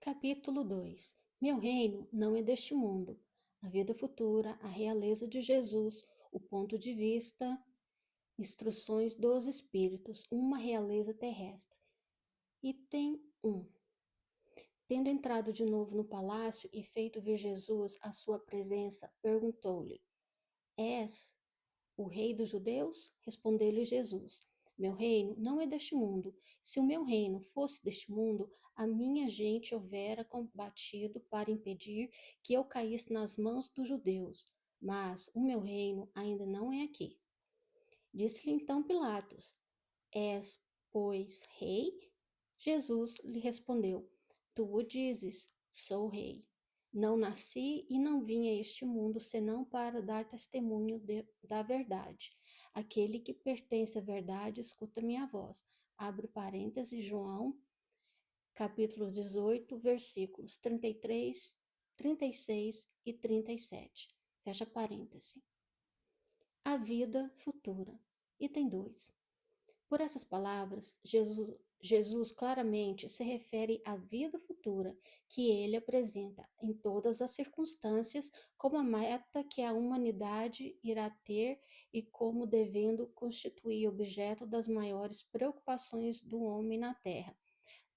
Capítulo 2. Meu reino não é deste mundo. A vida futura, a realeza de Jesus, o ponto de vista, instruções dos espíritos, uma realeza terrestre. Item 1. Tendo entrado de novo no palácio e feito ver Jesus à sua presença, perguntou-lhe: És o rei dos judeus? Respondeu-lhe Jesus: Meu reino não é deste mundo. Se o meu reino fosse deste mundo, a minha gente houvera combatido para impedir que eu caísse nas mãos dos judeus. Mas o meu reino ainda não é aqui. Disse-lhe então Pilatos: És, pois, rei? Jesus lhe respondeu: Tu o dizes, sou rei. Não nasci e não vim a este mundo senão para dar testemunho da verdade. Aquele que pertence à verdade escuta minha voz. Abre parênteses, João, capítulo 18, versículos 33, 36 e 37. Fecha parêntese. A vida futura. Item 2. Por essas palavras, Jesus claramente se refere à vida futura que ele apresenta em todas as circunstâncias como a meta que a humanidade irá ter e como devendo constituir objeto das maiores preocupações do homem na Terra.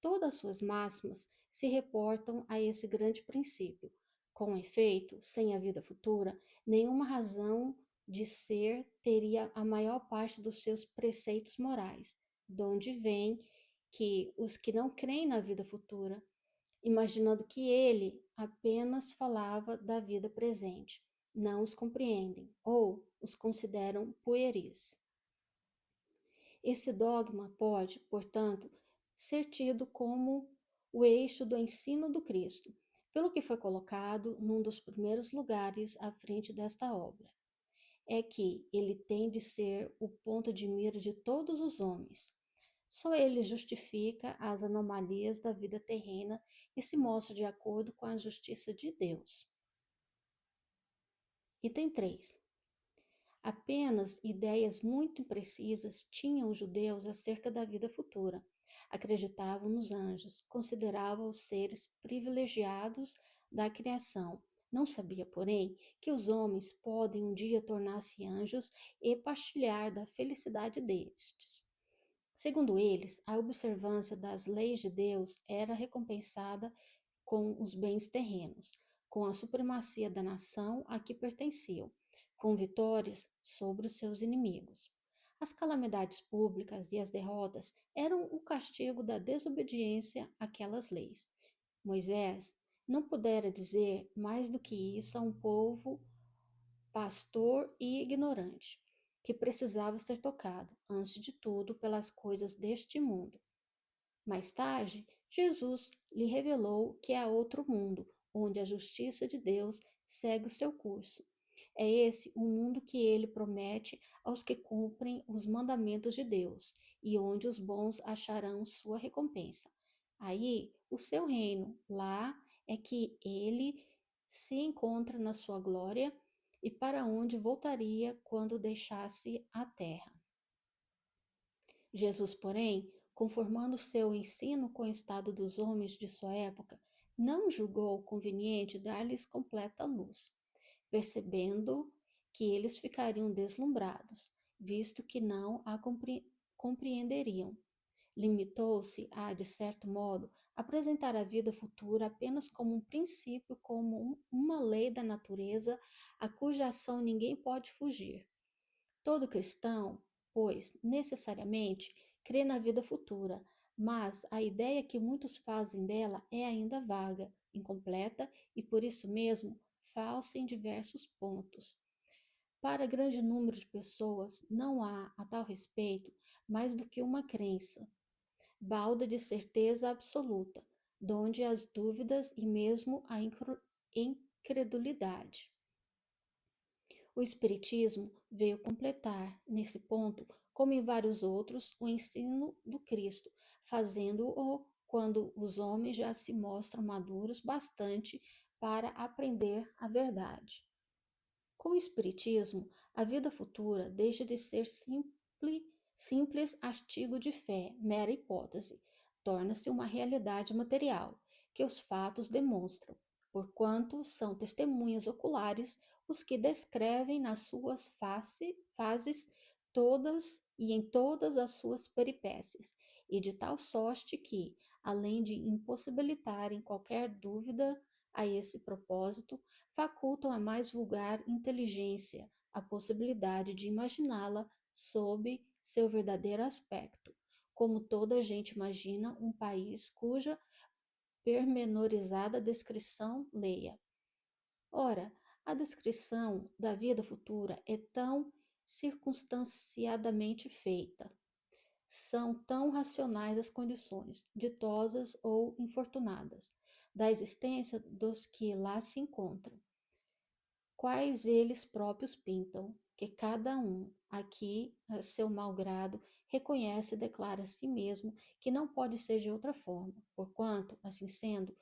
Todas suas máximas se reportam a esse grande princípio. Com efeito, sem a vida futura, nenhuma razão de ser teria a maior parte dos seus preceitos morais, donde vem que os que não creem na vida futura, imaginando que ele apenas falava da vida presente, não os compreendem ou os consideram pueris. Esse dogma pode, portanto, ser tido como o eixo do ensino do Cristo, pelo que foi colocado num dos primeiros lugares à frente desta obra. É que ele tem de ser o ponto de mira de todos os homens. Só ele justifica as anomalias da vida terrena e se mostra de acordo com a justiça de Deus. Item 3. Apenas ideias muito imprecisas tinham os judeus acerca da vida futura. Acreditavam nos anjos, consideravam os seres privilegiados da criação. Não sabia, porém, que os homens podem um dia tornar-se anjos e partilhar da felicidade destes. Segundo eles, a observância das leis de Deus era recompensada com os bens terrenos, com a supremacia da nação a que pertenciam, com vitórias sobre os seus inimigos. As calamidades públicas e as derrotas eram o castigo da desobediência àquelas leis. Moisés não pudera dizer mais do que isso a um povo pastor e ignorante, que precisava ser tocado, antes de tudo, pelas coisas deste mundo. Mais tarde, Jesus lhe revelou que há outro mundo, onde a justiça de Deus segue o seu curso. É esse o mundo que ele promete aos que cumprem os mandamentos de Deus, e onde os bons acharão sua recompensa. Aí, o seu reino, lá é que ele se encontra na sua glória e para onde voltaria quando deixasse a terra. Jesus, porém, conformando seu ensino com o estado dos homens de sua época, não julgou conveniente dar-lhes completa luz, percebendo que eles ficariam deslumbrados, visto que não a compreenderiam. Limitou-se a, de certo modo, apresentar a vida futura apenas como um princípio, como uma lei da natureza, a cuja ação ninguém pode fugir. Todo cristão, pois, necessariamente, crê na vida futura, mas a ideia que muitos fazem dela é ainda vaga, incompleta e, por isso mesmo, falsa em diversos pontos. Para grande número de pessoas, não há, a tal respeito, mais do que uma crença, balda de certeza absoluta, donde as dúvidas e mesmo a incredulidade. O Espiritismo veio completar, nesse ponto, como em vários outros, o ensino do Cristo, fazendo-o quando os homens já se mostram maduros bastante para aprender a verdade. Com o Espiritismo, a vida futura deixa de ser simples artigo de fé, mera hipótese, torna-se uma realidade material, que os fatos demonstram, porquanto são testemunhas oculares os que descrevem nas suas fases todas e em todas as suas peripécias, e de tal sorte que, além de impossibilitarem qualquer dúvida a esse propósito, facultam a mais vulgar inteligência a possibilidade de imaginá-la sob seu verdadeiro aspecto, como toda a gente imagina um país cuja pormenorizada descrição leia. Ora, a descrição da vida futura é tão circunstanciadamente feita, são tão racionais as condições, ditosas ou infortunadas, da existência dos que lá se encontram, quais eles próprios pintam, que cada um, aqui, a seu mau grado, reconhece e declara a si mesmo que não pode ser de outra forma, porquanto, assim sendo,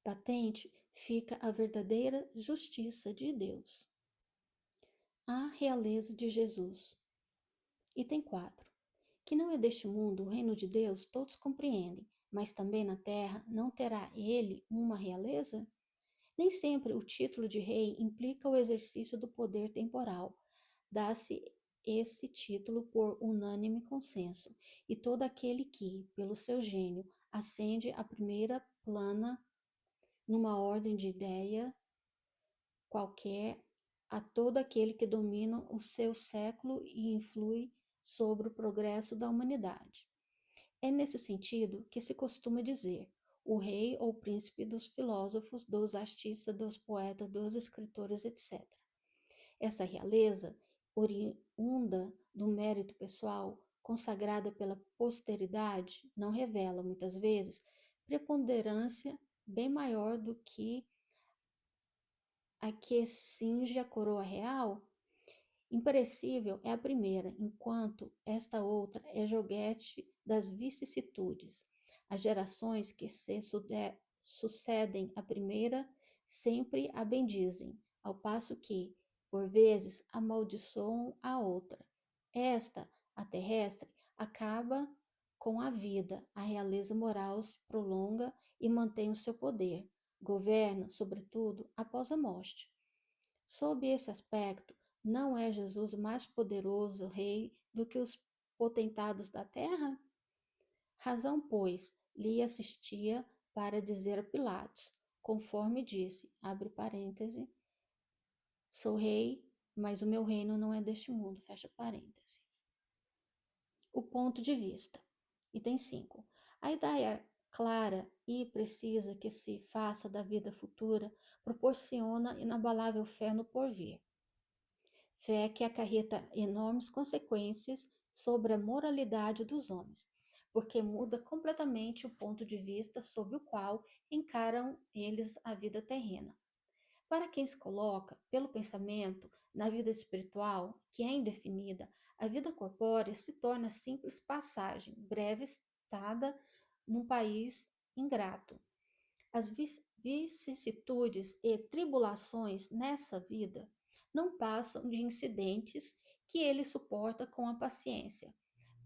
patente fica a verdadeira justiça de Deus. A realeza de Jesus. Item 4. Que não é deste mundo o reino de Deus, todos compreendem, mas também na terra não terá ele uma realeza? Nem sempre o título de rei implica o exercício do poder temporal. Dá-se esse título por unânime consenso, e todo aquele que, pelo seu gênio, ascende à primeira plana numa ordem de ideia qualquer, a todo aquele que domina o seu século e influi sobre o progresso da humanidade. É nesse sentido que se costuma dizer o rei ou príncipe dos filósofos, dos artistas, dos poetas, dos escritores, etc. Essa realeza, oriunda do mérito pessoal, consagrada pela posteridade, não revela, muitas vezes, preponderância bem maior do que a que cinge a coroa real? Imperecível é a primeira, enquanto esta outra é joguete das vicissitudes. As gerações que se sucedem à primeira sempre a bendizem, ao passo que, por vezes, amaldiçoam a outra. Esta, a terrestre, acaba com a vida, a realeza moral se prolonga e mantém o seu poder, governa, sobretudo, após a morte. Sob esse aspecto, não é Jesus mais poderoso rei do que os potentados da terra? Razão, pois, lhe assistia para dizer a Pilatos, conforme disse, abre parêntese, sou rei, mas o meu reino não é deste mundo, fecha parêntese. O ponto de vista. Item 5. A ideia clara e precisa que se faça da vida futura proporciona inabalável fé no porvir. Fé que acarreta enormes consequências sobre a moralidade dos homens, porque muda completamente o ponto de vista sob o qual encaram eles a vida terrena. Para quem se coloca, pelo pensamento, na vida espiritual, que é indefinida, a vida corpórea se torna simples passagem, breve estada num país ingrato. As vicissitudes e tribulações nessa vida não passam de incidentes que ele suporta com a paciência,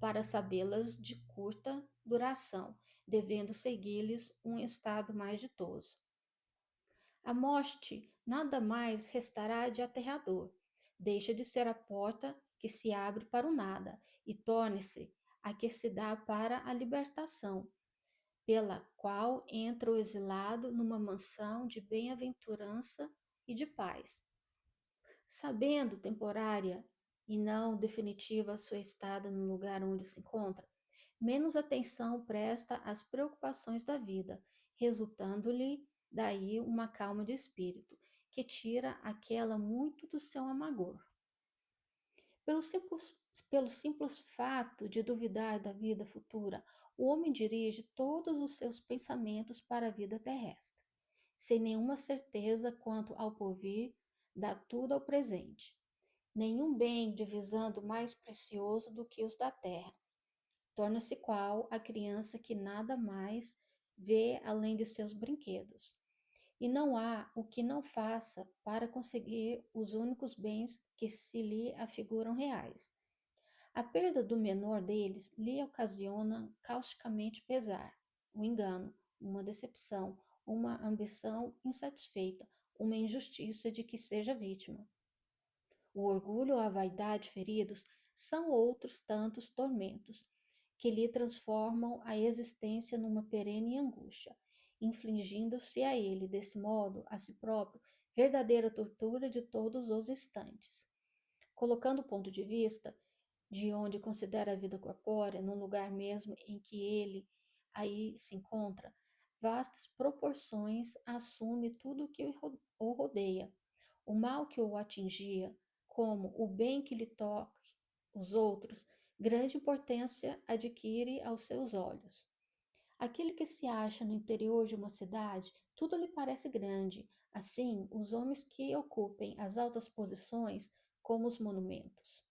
para sabê-las de curta duração, devendo seguir-lhes um estado mais ditoso. A morte nada mais restará de aterrador, deixa de ser a porta que se abre para o nada e torne-se a que se dá para a libertação, pela qual entra o exilado numa mansão de bem-aventurança e de paz. Sabendo temporária e não definitiva a sua estada no lugar onde se encontra, menos atenção presta às preocupações da vida, resultando-lhe daí uma calma de espírito, que tira aquela muito do seu amargor. Pelo simples, pelo simples fato de duvidar da vida futura, o homem dirige todos os seus pensamentos para a vida terrestre, sem nenhuma certeza quanto ao porvir, dá tudo ao presente. Nenhum bem divisando mais precioso do que os da terra. Torna-se qual a criança que nada mais vê além de seus brinquedos. E não há o que não faça para conseguir os únicos bens que se lhe afiguram reais. A perda do menor deles lhe ocasiona causticamente pesar, um engano, uma decepção, uma ambição insatisfeita, uma injustiça de que seja vítima. O orgulho ou a vaidade feridos são outros tantos tormentos que lhe transformam a existência numa perene angústia, infligindo-se a ele, desse modo, a si próprio, verdadeira tortura de todos os instantes. Colocando o ponto de vista de onde considera a vida corpórea, no lugar mesmo em que ele aí se encontra, vastas proporções assume tudo o que o rodeia. O mal que o atingia, como o bem que lhe toque os outros, grande importância adquire aos seus olhos. Aquele que se acha no interior de uma cidade, tudo lhe parece grande, assim os homens que ocupem as altas posições como os monumentos.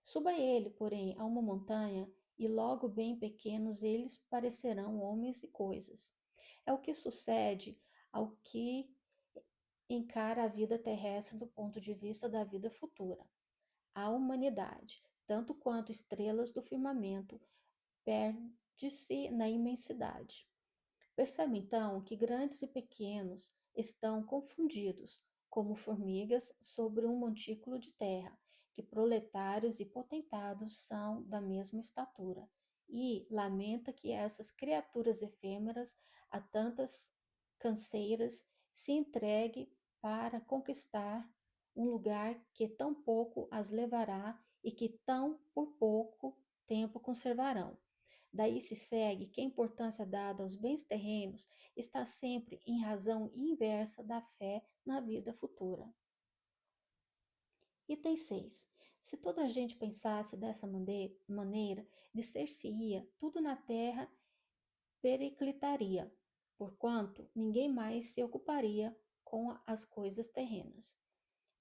Suba ele, porém, a uma montanha, e logo bem pequenos eles parecerão homens e coisas. É o que sucede ao que encara a vida terrestre do ponto de vista da vida futura. A humanidade, tanto quanto estrelas do firmamento, perde-se na imensidade. Percebe então que grandes e pequenos estão confundidos, como formigas sobre um montículo de terra, que proletários e potentados são da mesma estatura, e lamenta que essas criaturas efêmeras a tantas canseiras se entregue para conquistar um lugar que tão pouco as levará e que tão por pouco tempo conservarão. Daí se segue que a importância dada aos bens terrenos está sempre em razão inversa da fé na vida futura. Item 6. Se toda a gente pensasse dessa maneira, disser-se-ia, tudo na terra periclitaria, porquanto ninguém mais se ocuparia com as coisas terrenas.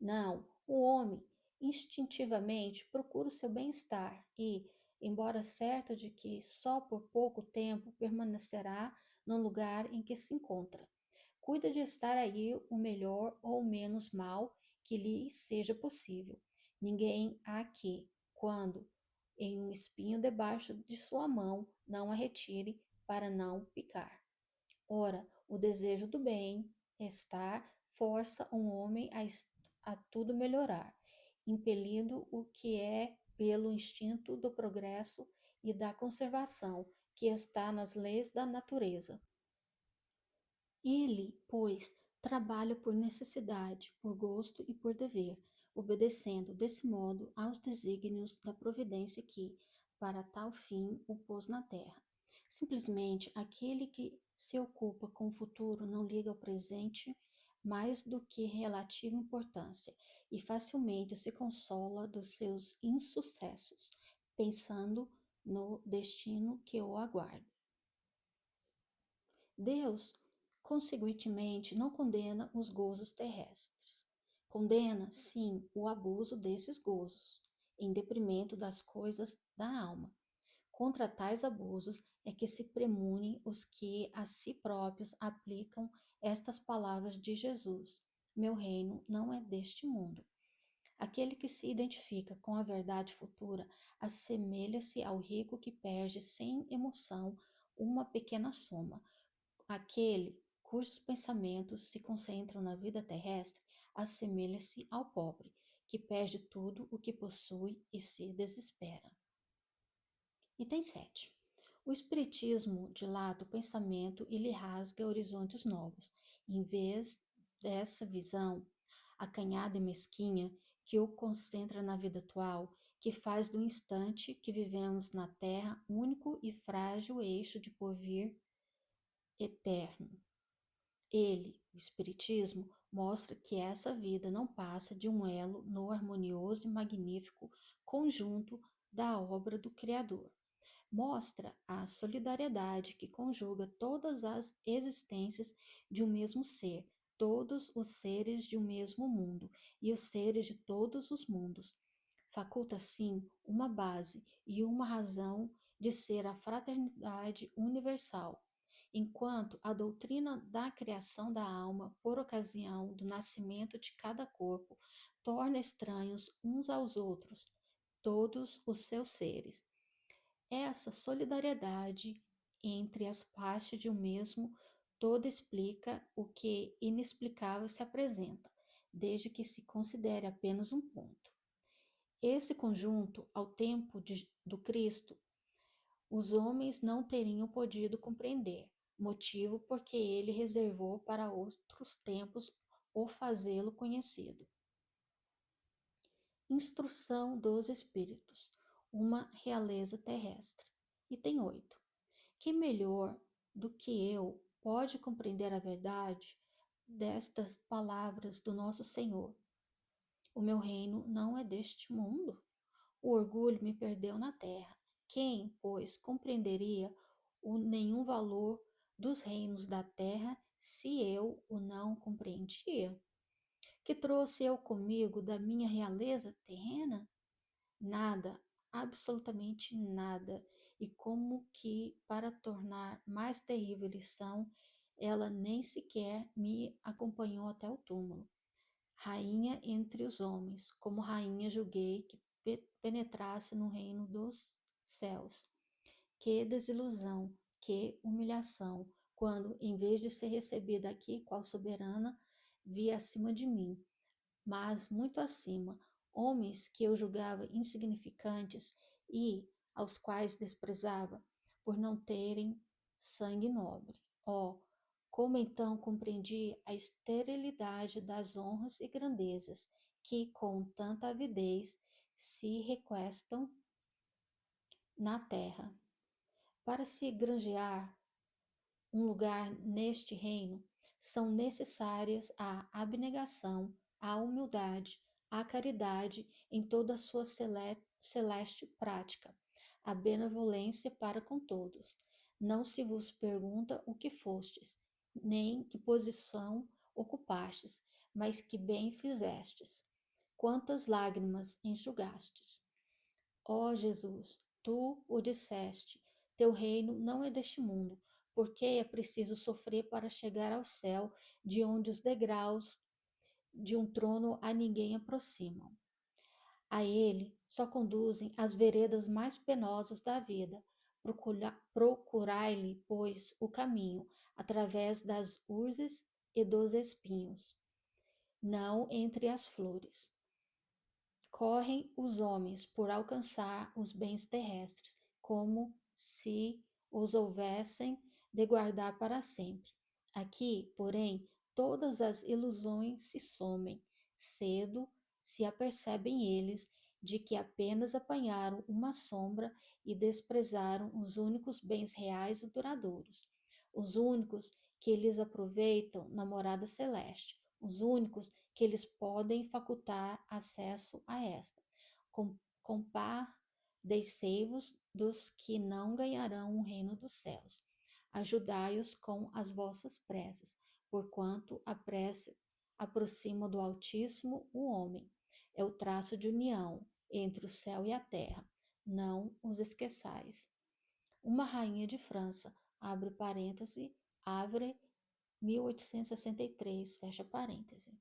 Não, o homem instintivamente procura o seu bem-estar e, embora certo de que só por pouco tempo permanecerá no lugar em que se encontra, cuida de estar aí o melhor ou menos mal que lhe seja possível. Ninguém há que, quando em um espinho debaixo de sua mão, não a retire para não picar. Ora, o desejo do bem-estar força um homem a tudo melhorar, impelindo o que é pelo instinto do progresso e da conservação, que está nas leis da natureza. Ele, pois, trabalha por necessidade, por gosto e por dever, obedecendo, desse modo, aos desígnios da providência que, para tal fim, o pôs na terra. Simplesmente, aquele que se ocupa com o futuro não liga ao presente mais do que relativa importância e facilmente se consola dos seus insucessos, pensando no destino que o aguarda. Deus, consequentemente, não condena os gozos terrestres. Condena, sim, o abuso desses gozos, em deprimento das coisas da alma. Contra tais abusos é que se premunem os que a si próprios aplicam estas palavras de Jesus: Meu reino não é deste mundo. Aquele que se identifica com a verdade futura assemelha-se ao rico que perde sem emoção uma pequena soma. Aquele cujos pensamentos se concentram na vida terrestre assemelha-se ao pobre, que perde tudo o que possui e se desespera. Item 7. O Espiritismo dilata o pensamento e lhe rasga horizontes novos, em vez dessa visão acanhada e mesquinha que o concentra na vida atual, que faz do instante que vivemos na Terra único e frágil eixo de porvir eterno. Ele, o Espiritismo, mostra que essa vida não passa de um elo no harmonioso e magnífico conjunto da obra do Criador. Mostra a solidariedade que conjuga todas as existências de um mesmo ser, todos os seres de um mesmo mundo e os seres de todos os mundos. Faculta, assim, uma base e uma razão de ser a fraternidade universal, enquanto a doutrina da criação da alma, por ocasião do nascimento de cada corpo, torna estranhos uns aos outros todos os seus seres. Essa solidariedade entre as partes de um mesmo Toda explica o que inexplicável se apresenta, desde que se considere apenas um ponto. Esse conjunto, ao tempo do Cristo, os homens não teriam podido compreender, motivo porque ele reservou para outros tempos o fazê-lo conhecido. Instrução dos Espíritos, uma realeza terrestre. Item 8. Que melhor do que eu pode compreender a verdade destas palavras do nosso Senhor? O meu reino não é deste mundo. O orgulho me perdeu na terra. Quem, pois, compreenderia o nenhum valor dos reinos da terra se eu o não compreendia? Que trouxe eu comigo da minha realeza terrena? Nada, absolutamente nada. E como que, para tornar mais terrível a lição, ela nem sequer me acompanhou até o túmulo. Rainha entre os homens, como rainha julguei que penetrasse no reino dos céus. Que desilusão, que humilhação, quando, em vez de ser recebida aqui qual soberana, vi acima de mim, mas muito acima, homens que eu julgava insignificantes e aos quais desprezava por não terem sangue nobre. Oh, como então compreendi a esterilidade das honras e grandezas que com tanta avidez se requestam na terra. Para se granjear um lugar neste reino, são necessárias a abnegação, a humildade, a caridade em toda a sua celeste prática, a benevolência para com todos. Não se vos pergunta o que fostes, nem que posição ocupastes, mas que bem fizestes, quantas lágrimas enxugastes. Ó Jesus, tu o disseste, teu reino não é deste mundo, porque é preciso sofrer para chegar ao céu, de onde os degraus de um trono a ninguém aproximam. A ele só conduzem as veredas mais penosas da vida. Procurai-lhe, pois, o caminho, através das urzes e dos espinhos, não entre as flores. Correm os homens por alcançar os bens terrestres, como se os houvessem de guardar para sempre. Aqui, porém, todas as ilusões se somem. Cedo se apercebem eles de que apenas apanharam uma sombra e desprezaram os únicos bens reais e duradouros, os únicos que eles aproveitam na morada celeste, os únicos que eles podem facultar acesso a esta. Compadecei-vos dos que não ganharão o reino dos céus. Ajudai-os com as vossas preces, porquanto a prece aproxima do Altíssimo o homem. É o traço de união entre o céu e a terra. Não os esqueçais. Uma rainha de França, abre parêntese, Havre, 1863, fecha parêntese.